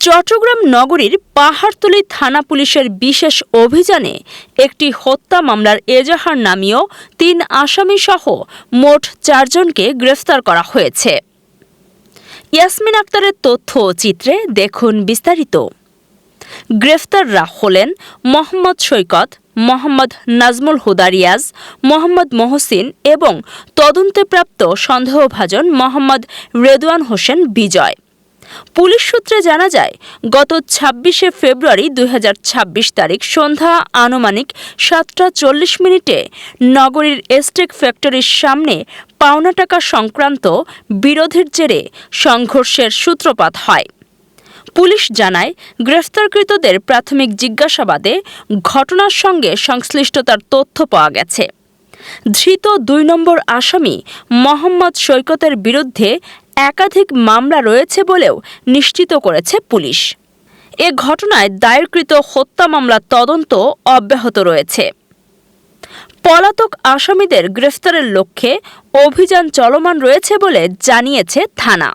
চট্টগ্রাম নগরীর পাহাড়তলী থানা পুলিশের বিশেষ অভিযানে একটি হত্যা মামলার এজাহার নামীয় ৩ আসামিসহ মোট ৪ জনকে গ্রেফতার করা হয়েছে। ইয়াসমিন আক্তারের তথ্য ও চিত্রে দেখুন বিস্তারিত। গ্রেফতাররা হলেন মোহাম্মদ সৈকত, মোহাম্মদ নাজমুল হুদা রিয়াজ, মোহাম্মদ মহসিন এবং তদন্তেপ্রাপ্ত সন্দেহভাজন মোহাম্মদ রেদওয়ান হোসেন বিজয়। পুলিশ সূত্রে জানা যায়, গত ২৬শে ফেব্রুয়ারি ২০২৬ তারিখ সন্ধ্যা আনুমানিক ৭টা ৪০ মিনিটে নগরীর এস্টেক ফ্যাক্টরির সামনে পাওনা টাকা সংক্রান্ত বিরোধের জেরে সংঘর্ষের সূত্রপাত হয়। পুলিশ জানায়, গ্রেফতারকৃতদের প্রাথমিক জিজ্ঞাসাবাদে ঘটনার সঙ্গে সংশ্লিষ্টতার তথ্য পাওয়া গেছে। ধৃত ২ নম্বর আসামি মোহাম্মদ সৈকতের বিরুদ্ধে একাধিক মামলা রয়েছে বলেও নিশ্চিত করেছে পুলিশ। এ ঘটনায় দায়েরকৃত হত্যা মামলার তদন্ত অব্যাহত রয়েছে। পলাতক আসামিদের গ্রেফতারের লক্ষ্যে অভিযান চলমান রয়েছে বলে জানিয়েছে থানা।